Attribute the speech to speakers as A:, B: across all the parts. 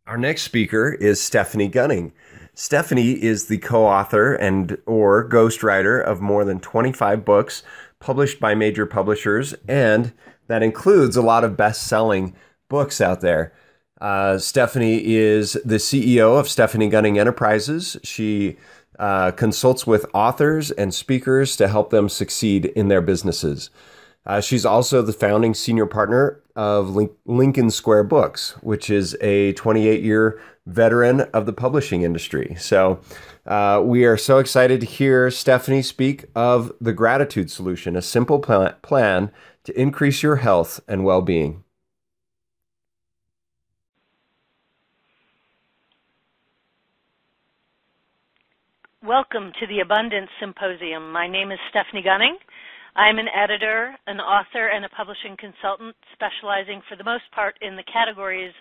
A: Our next speaker is Stephanie Gunning. Stephanie is the co-author and or ghostwriter of more than 25 books published by major publishers, and that includes a lot of best-selling books out there. Stephanie is the CEO of Stephanie Gunning Enterprises. She consults with authors and speakers to help them succeed in their businesses. She's also the founding senior partner of Lincoln Square Books, which is a 28-year veteran of the publishing industry. So we are so excited to hear Stephanie speak of the Gratitude Solution, a simple plan to increase your health and well-being.
B: Welcome to the Abundance Symposium. My name is Stephanie Gunning. I'm an editor, an author, and a publishing consultant specializing for the most part in the categories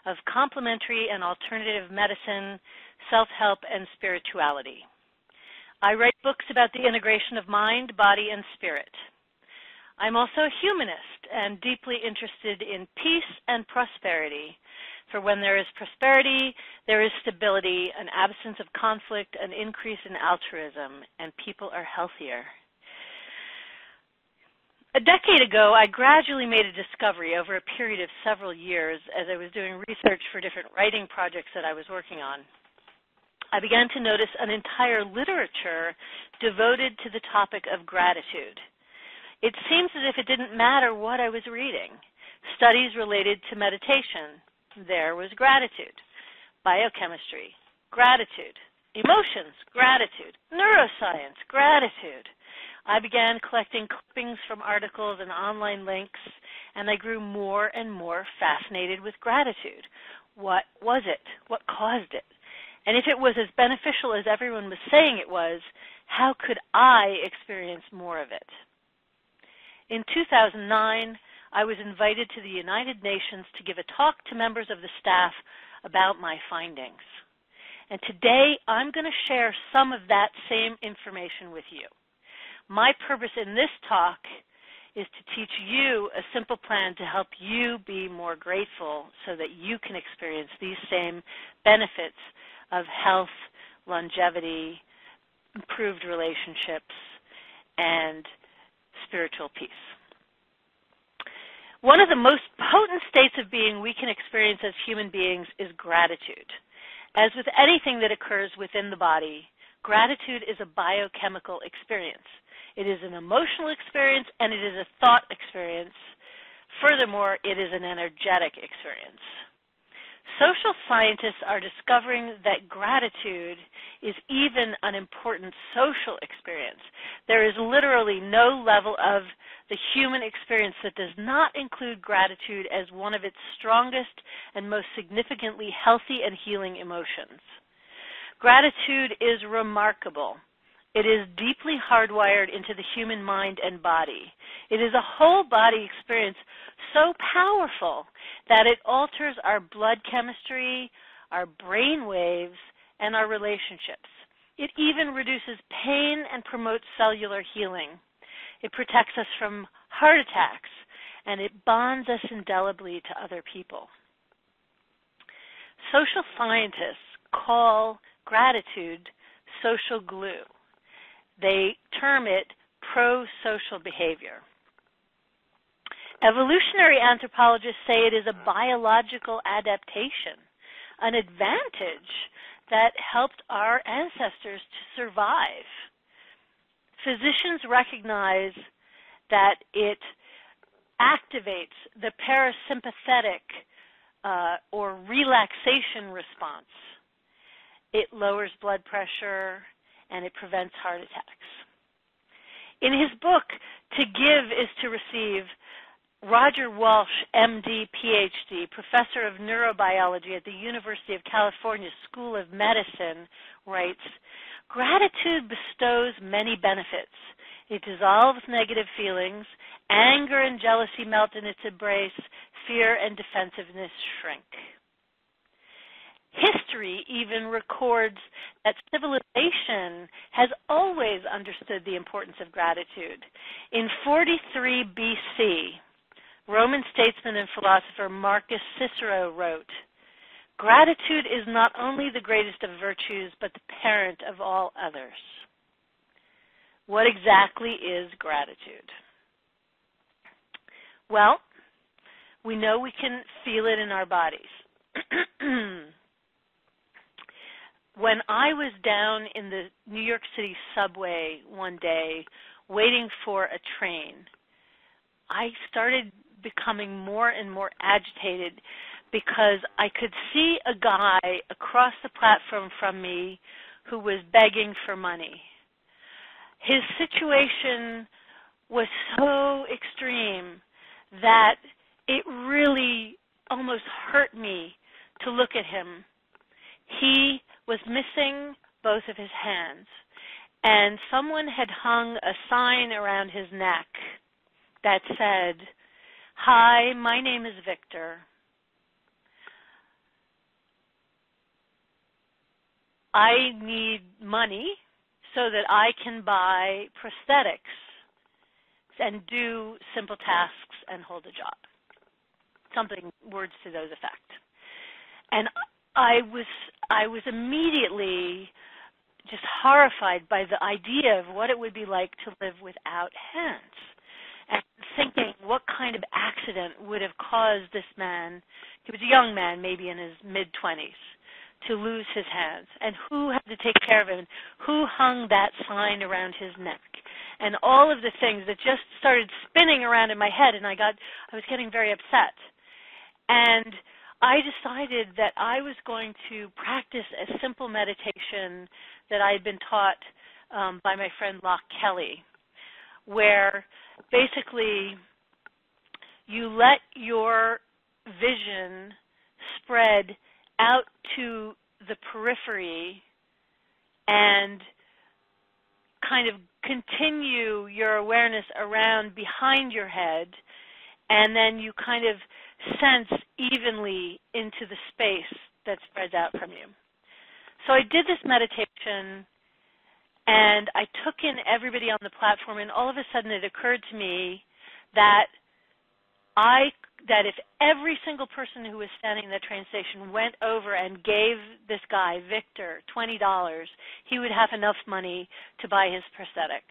B: of complementary and alternative medicine, self-help, and spirituality. I write books about the integration of mind, body, and spirit. I'm also a humanist and deeply interested in peace and prosperity. For when there is prosperity, there is stability, an absence of conflict, an increase in altruism, and people are healthier. A decade ago, I gradually made a discovery over a period of several years as I was doing research for different writing projects that I was working on. I began to notice an entire literature devoted to the topic of gratitude. It seems as if it didn't matter what I was reading. Studies related to meditation, there was gratitude. Biochemistry, gratitude. Emotions, gratitude. Neuroscience, gratitude. I began collecting clippings from articles and online links, and I grew more and more fascinated with gratitude. What was it? What caused it? And if it was as beneficial as everyone was saying it was, how could I experience more of it? In 2009, I was invited to the United Nations to give a talk to members of the staff about my findings. And today, I'm going to share some of that same information with you. My purpose in this talk is to teach you a simple plan to help you be more grateful so that you can experience these same benefits of health, longevity, improved relationships, and spiritual peace. One of the most potent states of being we can experience as human beings is gratitude. As with anything that occurs within the body, gratitude is a biochemical experience. It is an emotional experience, and it is a thought experience. Furthermore, it is an energetic experience. Social scientists are discovering that gratitude is even an important social experience. There is literally no level of the human experience that does not include gratitude as one of its strongest and most significantly healthy and healing emotions. Gratitude is remarkable. It is deeply hardwired into the human mind and body. It is a whole body experience so powerful that it alters our blood chemistry, our brain waves, and our relationships. It even reduces pain and promotes cellular healing. It protects us from heart attacks, and it bonds us indelibly to other people. Social scientists call gratitude social glue. They term it pro-social behavior. Evolutionary anthropologists say it is a biological adaptation, an advantage that helped our ancestors to survive. Physicians recognize that it activates the parasympathetic or relaxation response. It lowers blood pressure, and it prevents heart attacks. In his book, To Give is to Receive, Roger Walsh, MD, PhD, professor of neurobiology at the University of California School of Medicine, writes, "Gratitude bestows many benefits. It dissolves negative feelings. Anger and jealousy melt in its embrace. Fear and defensiveness shrink." History even records that civilization has always understood the importance of gratitude. In 43 BC, Roman statesman and philosopher Marcus Cicero wrote, Gratitude is not only the greatest of virtues, but the parent of all others. What exactly is gratitude? Well, we know we can feel it in our bodies. When I was down in the New York City subway one day waiting for a train, I started becoming more and more agitated because I could see a guy across the platform from me who was begging for money. His situation was so extreme that it really almost hurt me to look at him. He was missing both of his hands, and someone had hung a sign around his neck that said, "Hi, my name is Victor. I need money so that I can buy prosthetics and do simple tasks and hold a job." Something, words to those effect. And I was immediately just horrified by the idea of what it would be like to live without hands, and thinking what kind of accident would have caused this man, he was a young man, maybe in his mid-20s, to lose his hands, and who had to take care of him, who hung that sign around his neck, and all of the things that just started spinning around in my head, and I was getting very upset. And I decided that I was going to practice a simple meditation that I had been taught by my friend Locke Kelly, where basically you let your vision spread out to the periphery and kind of continue your awareness around behind your head, and then you kind of sense evenly into the space that spreads out from you. So I did this meditation, and I took in everybody on the platform, and all of a sudden it occurred to me that if every single person who was standing in the train station went over and gave this guy, Victor, $20, he would have enough money to buy his prosthetic.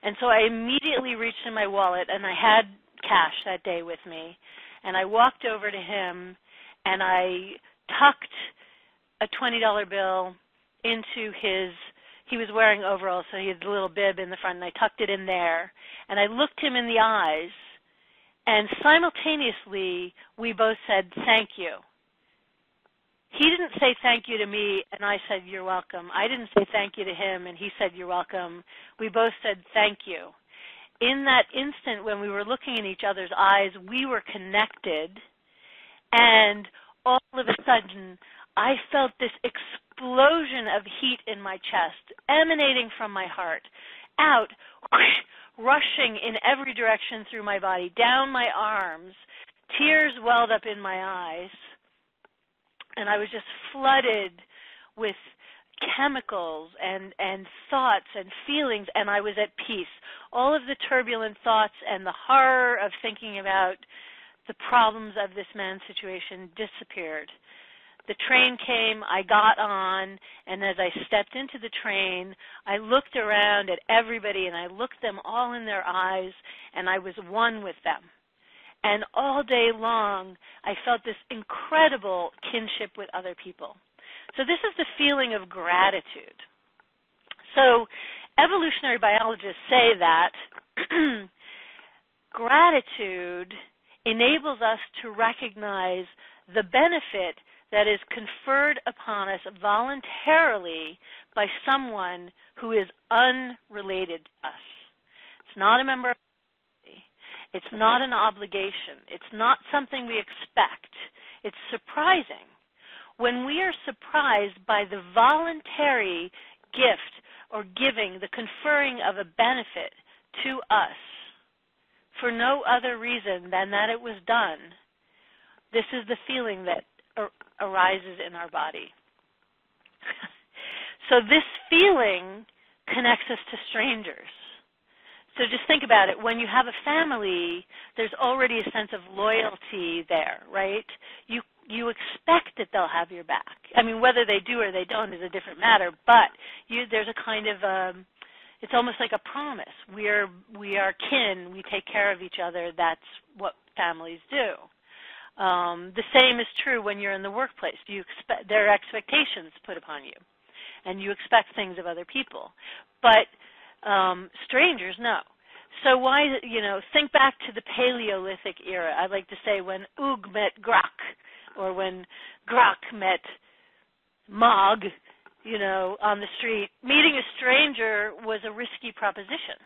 B: And so I immediately reached in my wallet, and I had cash that day with me, and I walked over to him, and I tucked a $20 bill into he was wearing overalls, so he had a little bib in the front, and I tucked it in there, and I looked him in the eyes, and simultaneously we both said, "Thank you." He didn't say thank you to me, and I said, "You're welcome." I didn't say thank you to him, and he said, "You're welcome." We both said thank you. In that instant when we were looking in each other's eyes, we were connected, and all of a sudden I felt this explosion of heat in my chest emanating from my heart, out, whoosh, rushing in every direction through my body, down my arms. Tears welled up in my eyes, and I was just flooded with chemicals and thoughts and feelings, and I was at peace. All of the turbulent thoughts and the horror of thinking about the problems of this man's situation disappeared. The train came, I got on, and as I stepped into the train, I looked around at everybody, and I looked them all in their eyes, and I was one with them. And all day long, I felt this incredible kinship with other people. So this is the feeling of gratitude. So evolutionary biologists say that gratitude enables us to recognize the benefit that is conferred upon us voluntarily by someone who is unrelated to us. It's not a member of the family. It's not an obligation. It's not something we expect. It's surprising. When we are surprised by the voluntary gift or giving, the conferring of a benefit to us for no other reason than that it was done, this is the feeling that arises in our body. So this feeling connects us to strangers. So just think about it. When you have a family, there's already a sense of loyalty there, right? you expect that they'll have your back. I mean, whether they do or they don't is a different matter, but there's a kind of it's almost like a promise. We are kin. We take care of each other. That's what families do. The same is true when you're in the workplace. There are expectations put upon you, and you expect things of other people. But strangers, no. So why, think back to the Paleolithic era. I like to say when Ug met Grak, or when Grak met Mog, on the street. Meeting a stranger was a risky proposition.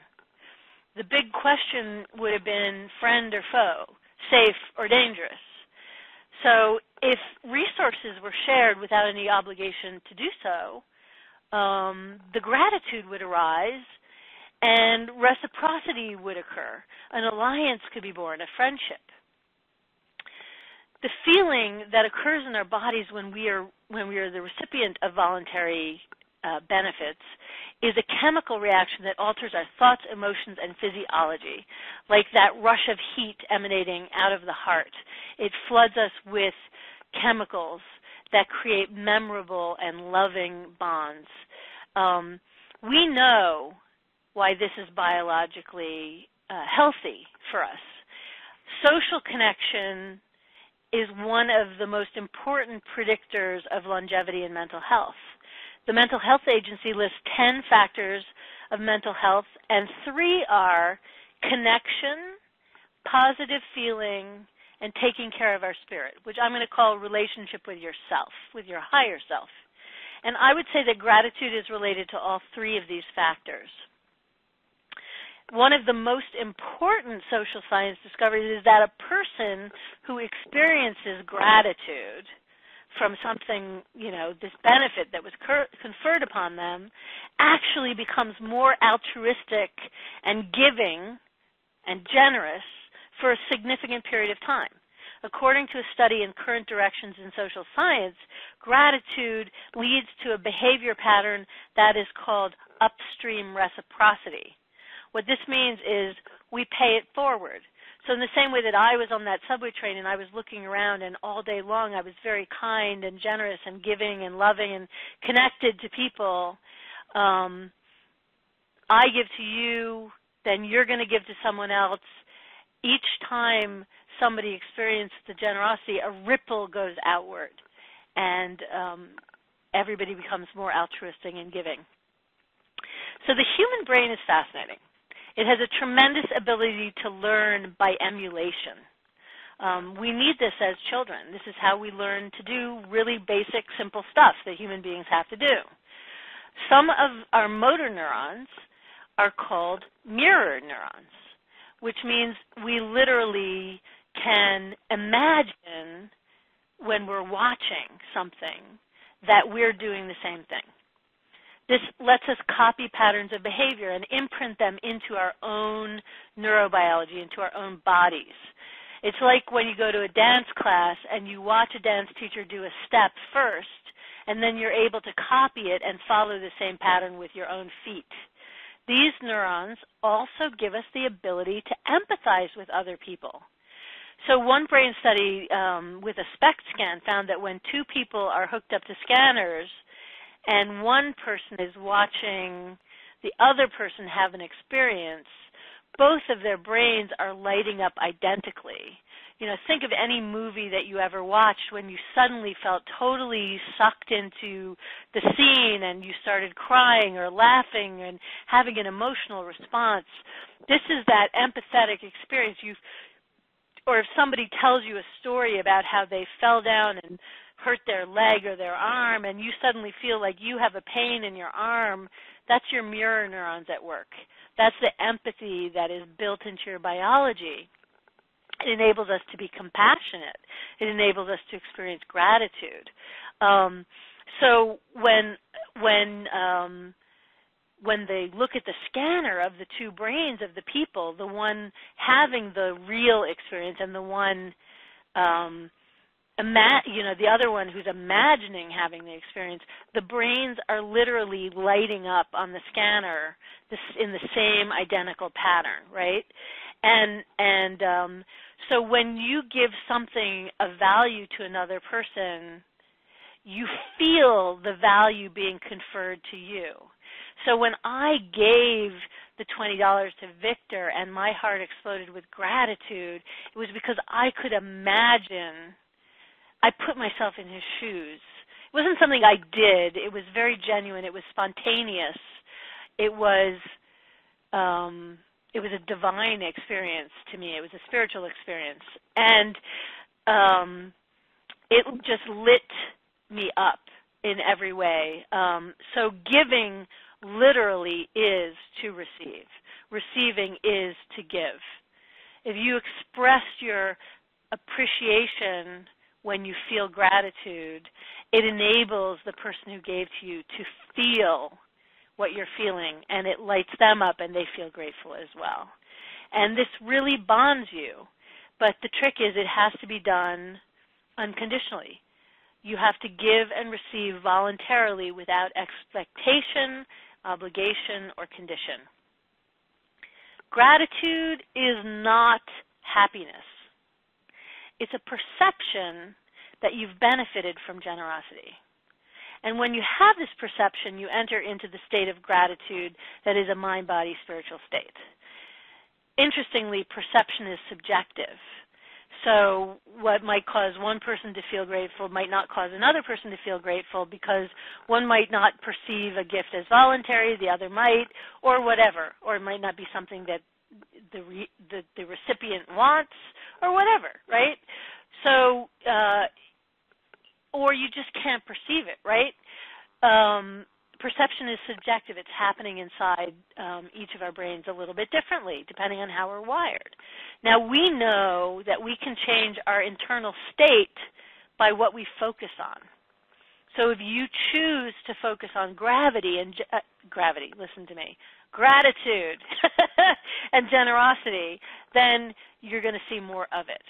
B: The big question would have been friend or foe, safe or dangerous. So if resources were shared without any obligation to do so, the gratitude would arise and reciprocity would occur. An alliance could be born, a friendship. The feeling that occurs in our bodies when we are the recipient of voluntary benefits is a chemical reaction that alters our thoughts, emotions, and physiology, like that rush of heat emanating out of the heart. It floods us with chemicals that create memorable and loving bonds. We know why this is biologically healthy for us. Social connection is one of the most important predictors of longevity and mental health. The Mental Health Agency lists 10 factors of mental health, and 3 are connection, positive feeling, and taking care of our spirit, which I'm going to call relationship with yourself, with your higher self. And I would say that gratitude is related to all 3 of these factors. One of the most important social science discoveries is that a person who experiences gratitude from something, this benefit that was conferred upon them, actually becomes more altruistic and giving and generous for a significant period of time. According to a study in Current Directions in Social Science, gratitude leads to a behavior pattern that is called upstream reciprocity. What this means is we pay it forward. So in the same way that I was on that subway train and I was looking around and all day long I was very kind and generous and giving and loving and connected to people, I give to you, then you're going to give to someone else. Each time somebody experiences the generosity, a ripple goes outward, and everybody becomes more altruistic and giving. So the human brain is fascinating. It has a tremendous ability to learn by emulation. We need this as children. This is how we learn to do really basic, simple stuff that human beings have to do. Some of our motor neurons are called mirror neurons, which means we literally can imagine when we're watching something that we're doing the same thing. This lets us copy patterns of behavior and imprint them into our own neurobiology, into our own bodies. It's like when you go to a dance class and you watch a dance teacher do a step first, and then you're able to copy it and follow the same pattern with your own feet. These neurons also give us the ability to empathize with other people. So one brain study with a SPECT scan found that when 2 people are hooked up to scanners and one person is watching the other person have an experience, both of their brains are lighting up identically. Think of any movie that you ever watched when you suddenly felt totally sucked into the scene and you started crying or laughing and having an emotional response. This is that empathetic experience. Or if somebody tells you a story about how they fell down and hurt their leg or their arm and you suddenly feel like you have a pain in your arm, that's your mirror neurons at work. That's the empathy that is built into your biology. It enables us to be compassionate. It enables us to experience gratitude. So when they look at the scanner of the 2 brains of the people, the one having the real experience and the one the other one who's imagining having the experience, the brains are literally lighting up on the scanner in the same identical pattern, right? So when you give something of value to another person, you feel the value being conferred to you. So when I gave the $20 to Victor and my heart exploded with gratitude, it was because I could imagine, I put myself in his shoes. It wasn't something I did. It was very genuine. It was spontaneous. It was a divine experience to me. It was a spiritual experience. And it just lit me up in every way. So giving literally is to receive. Receiving is to give. If you express your appreciation when you feel gratitude, it enables the person who gave to you to feel what you're feeling, and it lights them up and they feel grateful as well. And this really bonds you. But the trick is it has to be done unconditionally. You have to give and receive voluntarily without expectation, obligation, or condition. Gratitude is not happiness. It's a perception that you've benefited from generosity. And when you have this perception, you enter into the state of gratitude that is a mind-body spiritual state. Interestingly, perception is subjective. So what might cause one person to feel grateful might not cause another person to feel grateful, because one might not perceive a gift as voluntary, the other might, or whatever. Or it might not be something that the recipient wants, or whatever, right? So, or you just can't perceive it, right? Perception is subjective. It's happening inside each of our brains a little bit differently, depending on how we're wired. Now, we know that we can change our internal state by what we focus on. So if you choose to focus on gratitude and generosity, then you're going to see more of it.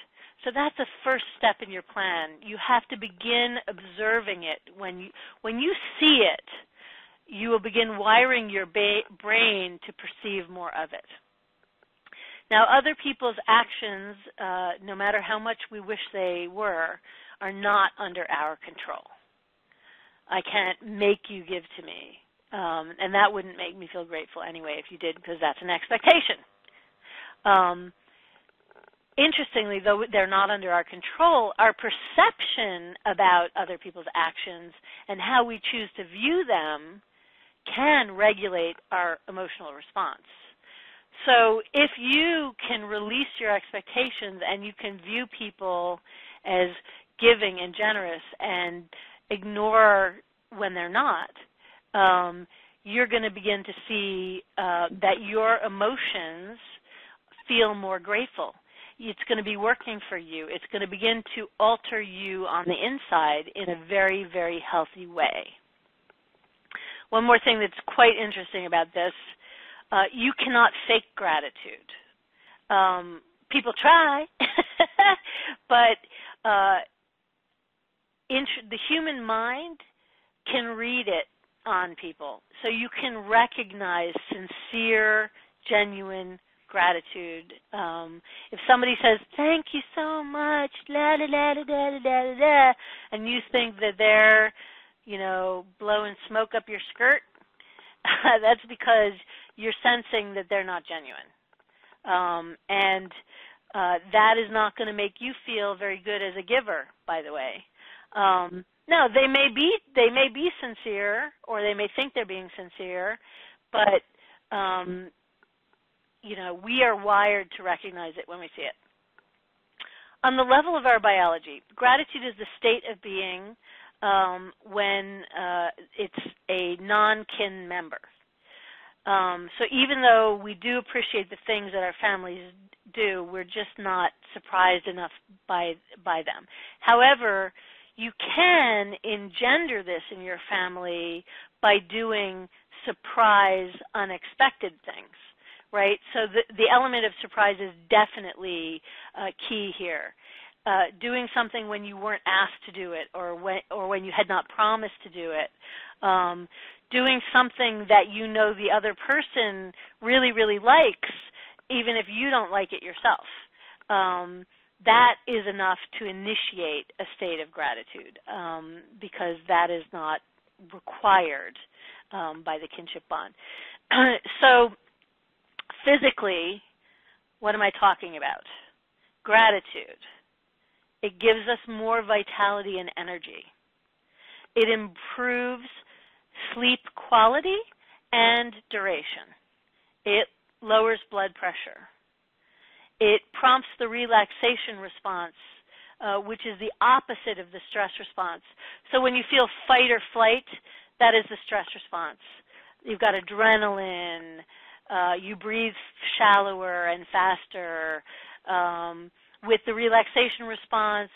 B: So that's the first step in your plan. You have to begin observing it. When you see it, you will begin wiring your brain to perceive more of it. Now, other people's actions, no matter how much we wish they were, are not under our control. I can't make you give to me, and that wouldn't make me feel grateful anyway if you did, because that's an expectation. Interestingly, though they're not under our control, our perception about other people's actions and how we choose to view them can regulate our emotional response. So if you can release your expectations and you can view people as giving and generous and ignore when they're not, you're going to begin to see that your emotions feel more grateful. It's going to be working for you. It's going to begin to alter you on the inside in a very, very healthy way. One more thing that's quite interesting about this, you cannot fake gratitude. People try, but the human mind can read it on people. So you can recognize sincere, genuine gratitude. If somebody says, "Thank you so much," la da da da da da da da, and you think that they're, blowing smoke up your skirt, that's because you're sensing that they're not genuine. And that is not going to make you feel very good as a giver, by the way. No, they may be sincere, or they may think they're being sincere, but we are wired to recognize it when we see it. On the level of our biology, gratitude is the state of being when it's a non-kin member. So even though we do appreciate the things that our families do, we're just not surprised enough by them. However, you can engender this in your family by doing surprise, unexpected things, right? So the element of surprise is definitely key here. Doing something when you weren't asked to do it, or when you had not promised to do it. Doing something that the other person really, really likes, even if you don't like it yourself. That is enough to initiate a state of gratitude, because that is not required by the kinship bond. So physically, what am I talking about? Gratitude. It gives us more vitality and energy. It improves sleep quality and duration. It lowers blood pressure. It prompts the relaxation response, which is the opposite of the stress response. So when you feel fight or flight, that is the stress response. You've got adrenaline. You breathe shallower and faster. With the relaxation response,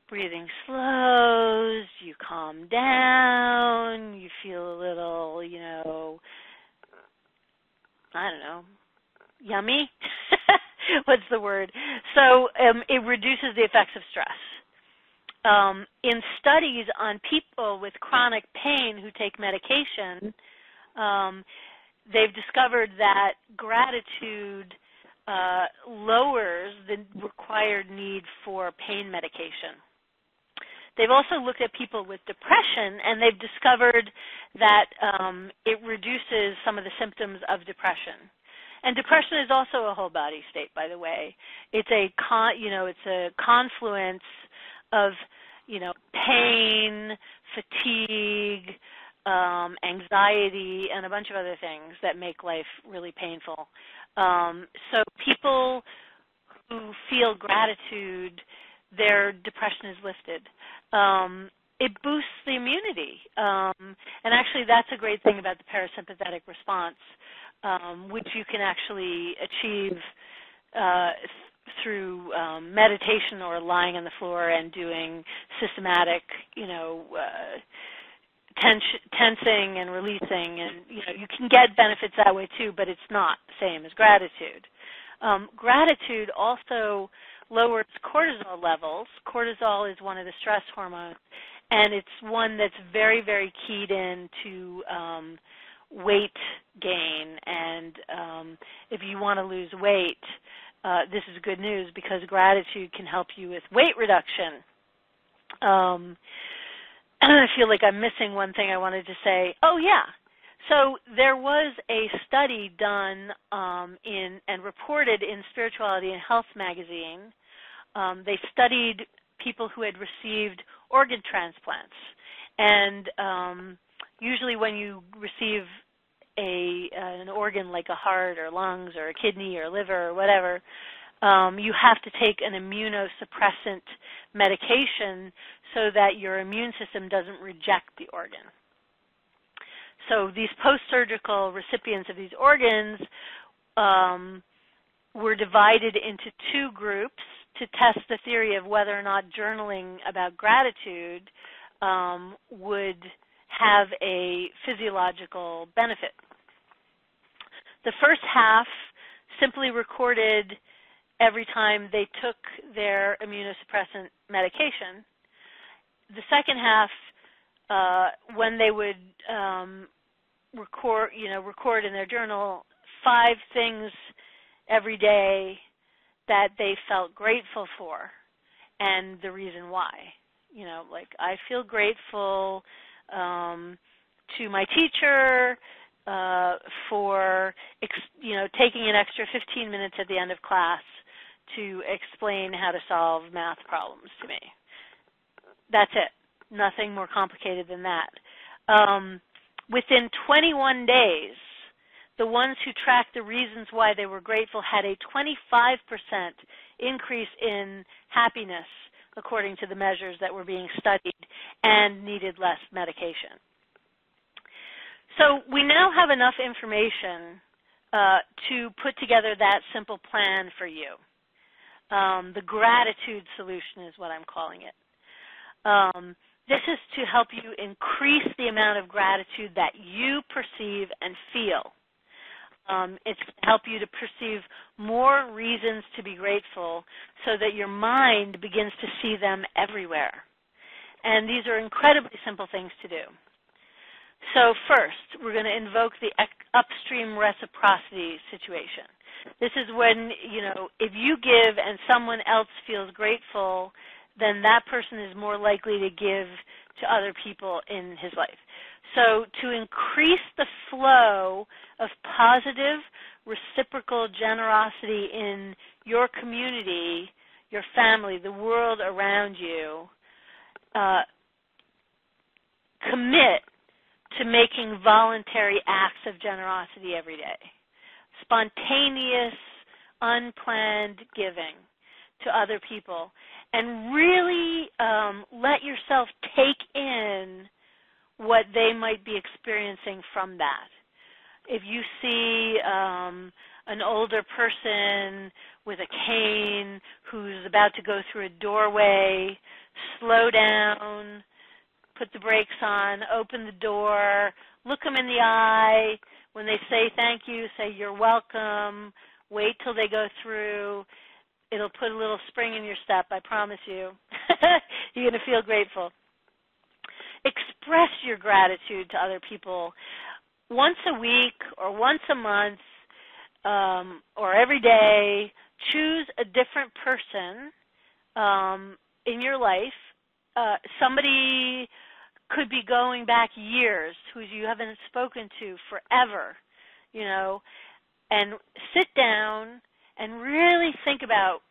B: breathing slows, you calm down, you feel a little, yummy? What's the word? So it reduces the effects of stress. In studies on people with chronic pain who take medication, they've discovered that gratitude lowers the required need for pain medication. They've also looked at people with depression, and they've discovered that it reduces some of the symptoms of depression. And depression is also a whole body state, by the way. It's a confluence of pain, fatigue, anxiety, and a bunch of other things that make life really painful. So people who feel gratitude, their depression is lifted. It boosts the immunity. And actually, that's a great thing about the parasympathetic response, which you can actually achieve through meditation or lying on the floor and doing systematic, tensing and releasing, and you can get benefits that way too, but it's not the same as gratitude. Gratitude also lowers cortisol levels. Cortisol is one of the stress hormones, and it's one that's very, very keyed in to weight gain. And if you want to lose weight, this is good news, because gratitude can help you with weight reduction. I feel like I'm missing one thing I wanted to say. Oh, yeah. So there was a study done and reported in Spirituality and Health magazine. They studied people who had received organ transplants. And usually when you receive an organ like a heart or lungs or a kidney or liver or whatever, you have to take an immunosuppressant medication so that your immune system doesn't reject the organ. So these post-surgical recipients of these organs were divided into two groups to test the theory of whether or not journaling about gratitude would have a physiological benefit. The first half simply recorded every time they took their immunosuppressant medication. The second half, when they would record in their journal 5 things every day that they felt grateful for, and the reason why. Like, I feel grateful to my teacher for taking an extra 15 minutes at the end of class to explain how to solve math problems to me. That's it. Nothing more complicated than that. Within 21 days, the ones who tracked the reasons why they were grateful had a 25% increase in happiness, according to the measures that were being studied, and needed less medication. So we now have enough information to put together that simple plan for you. The gratitude solution is what I'm calling it. This is to help you increase the amount of gratitude that you perceive and feel. It's to help you to perceive more reasons to be grateful so that your mind begins to see them everywhere. And these are incredibly simple things to do. So first, we're going to invoke the upstream reciprocity situation. This is when, if you give and someone else feels grateful, then that person is more likely to give to other people in his life. So to increase the flow of positive, reciprocal generosity in your community, your family, the world around you, commit to making voluntary acts of generosity every day. Spontaneous, unplanned giving to other people. And really let yourself take in what they might be experiencing from that. If you see an older person with a cane who's about to go through a doorway, slow down, put the brakes on, open the door, look them in the eye. When they say thank you, say you're welcome. Wait till they go through. It'll put a little spring in your step, I promise you. You're going to feel grateful. Express your gratitude to other people once a week or once a month or every day. Choose a different person in your life. Somebody could be going back years who you haven't spoken to forever, and sit down and really think about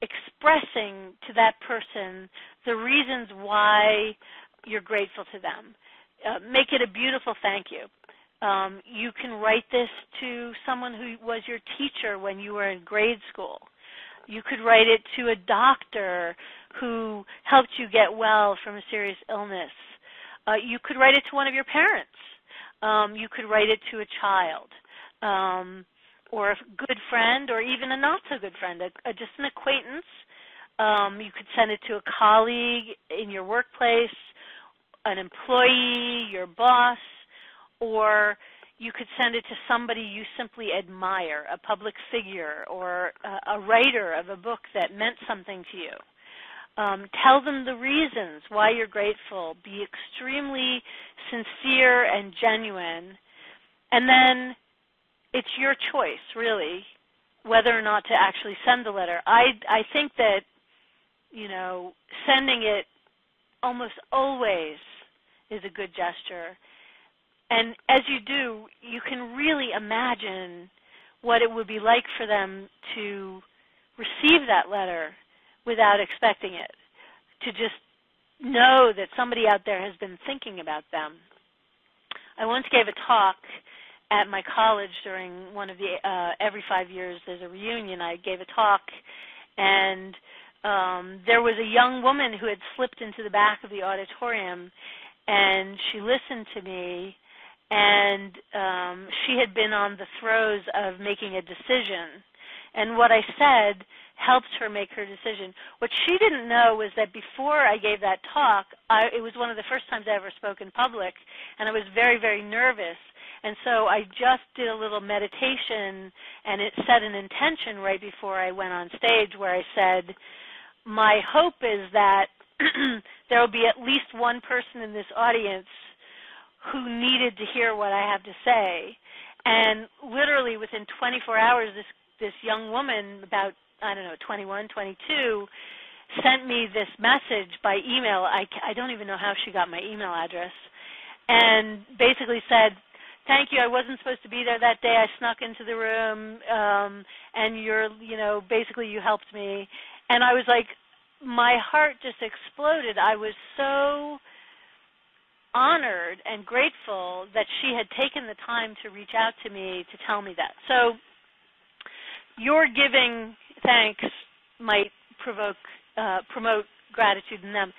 B: expressing to that person the reasons why you're grateful to them. Make it a beautiful thank you. You can write this to someone who was your teacher when you were in grade school. You could write it to a doctor who helped you get well from a serious illness. You could write it to one of your parents. You could write it to a child, or a good friend, or even a not-so-good friend, just an acquaintance. You could send it to a colleague in your workplace, an employee, your boss, or you could send it to somebody you simply admire, a public figure or a writer of a book that meant something to you. Tell them the reasons why you're grateful. Be extremely sincere and genuine. And then it's your choice, really, whether or not to actually send the letter. I think that, sending it almost always is a good gesture. And as you do, you can really imagine what it would be like for them to receive that letter without expecting it, to just know that somebody out there has been thinking about them. I once gave a talk at my college during one of the, every 5 years there's a reunion. I gave a talk, and there was a young woman who had slipped into the back of the auditorium, and she listened to me, and she had been on the throes of making a decision. And what I said helped her make her decision. What she didn't know was that before I gave that talk, it was one of the first times I ever spoke in public, and I was very, very nervous. And so I just did a little meditation, and it set an intention right before I went on stage where I said, my hope is that there will be at least one person in this audience who needed to hear what I have to say. And literally within 24 hours, this young woman, about, 21, 22, sent me this message by email. I don't even know how she got my email address, and basically said, thank you, I wasn't supposed to be there that day. I snuck into the room, and basically you helped me. And I was like, my heart just exploded. I was so honored and grateful that she had taken the time to reach out to me to tell me that. So your giving thanks might promote gratitude in them.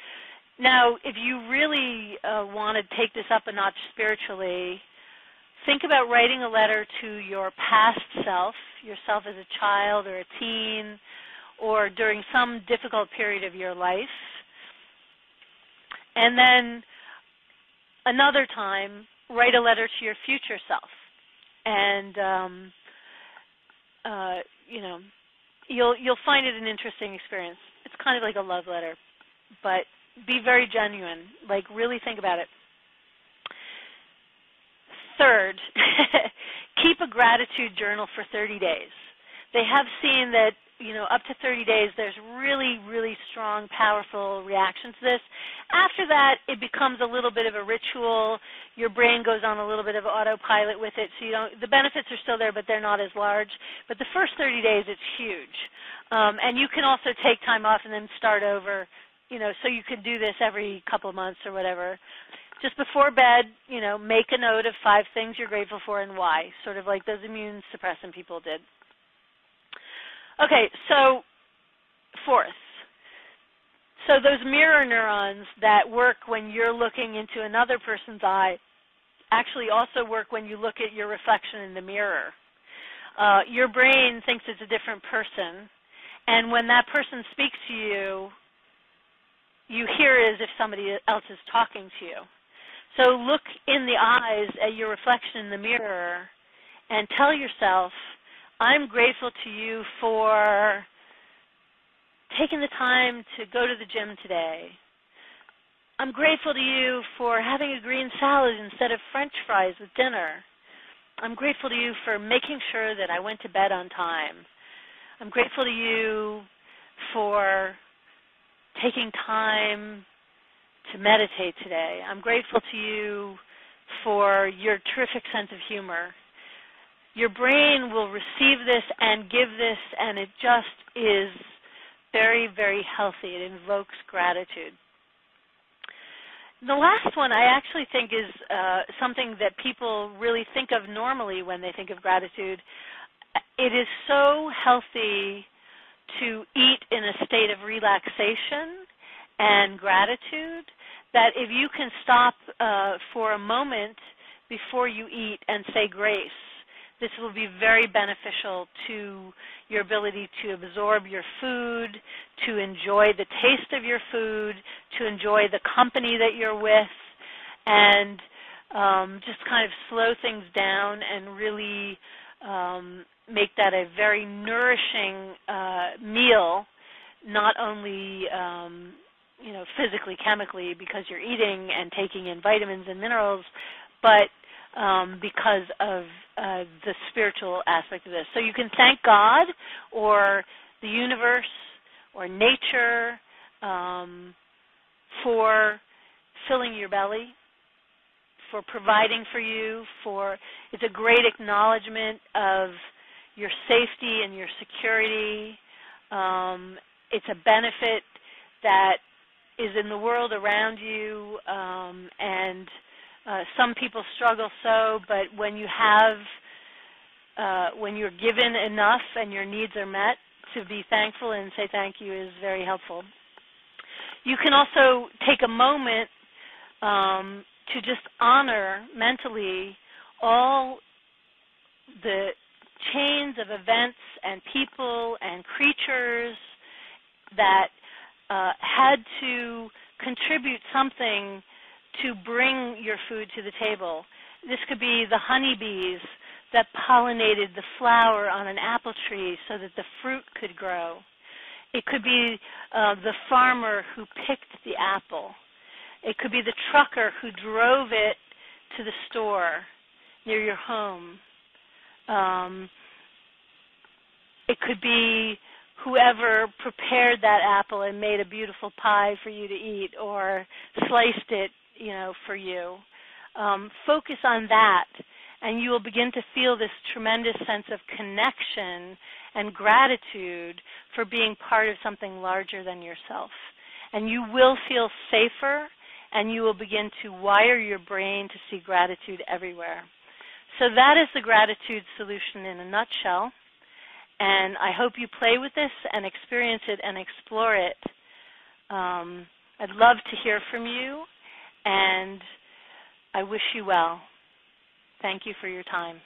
B: Now, if you really want to take this up a notch spiritually, think about writing a letter to your past self, yourself as a child or a teen, or during some difficult period of your life. And then another time, write a letter to your future self. And, you'll find it an interesting experience. It's kind of like a love letter, but be very genuine. Like, really think about it. Third, keep a gratitude journal for 30 days. They have seen that, up to 30 days, there's really, really strong, powerful reaction to this. After that, it becomes a little bit of a ritual. Your brain goes on a little bit of autopilot with it, so the benefits are still there, but they're not as large. But the first 30 days, it's huge. And you can also take time off and then start over, so you can do this every couple of months or whatever. Just before bed, make a note of 5 things you're grateful for and why, sort of like those immune suppressant people did. Okay, so fourth. So those mirror neurons that work when you're looking into another person's eye actually also work when you look at your reflection in the mirror. Your brain thinks it's a different person, and when that person speaks to you, you hear it as if somebody else is talking to you. So look in the eyes at your reflection in the mirror and tell yourself, I'm grateful to you for taking the time to go to the gym today. I'm grateful to you for having a green salad instead of French fries with dinner. I'm grateful to you for making sure that I went to bed on time. I'm grateful to you for taking time to meditate today. I'm grateful to you for your terrific sense of humor. Your brain will receive this and give this, and it just is very, very healthy. It invokes gratitude. The last one I actually think is something that people really think of normally when they think of gratitude. It is so healthy to eat in a state of relaxation and gratitude that if you can stop for a moment before you eat and say grace, this will be very beneficial to your ability to absorb your food, to enjoy the taste of your food, to enjoy the company that you're with, and just kind of slow things down and really make that a very nourishing meal, not only physically, chemically, because you're eating and taking in vitamins and minerals, but because of the spiritual aspect of this. So you can thank God or the universe or nature for filling your belly, for providing for you, it's a great acknowledgement of your safety and your security. It's a benefit that is in the world around you, and some people struggle so, but when you have, when you're given enough and your needs are met, to be thankful and say thank you is very helpful. You can also take a moment to just honor mentally all the chains of events and people and creatures that had to contribute something to bring your food to the table. This could be the honeybees that pollinated the flower on an apple tree so that the fruit could grow. It could be the farmer who picked the apple. It could be the trucker who drove it to the store near your home. It could be whoever prepared that apple and made a beautiful pie for you to eat or sliced it, for you. Focus on that, and you will begin to feel this tremendous sense of connection and gratitude for being part of something larger than yourself. And you will feel safer, and you will begin to wire your brain to see gratitude everywhere. So that is the gratitude solution in a nutshell. And I hope you play with this and experience it and explore it. I'd love to hear from you, and I wish you well. Thank you for your time.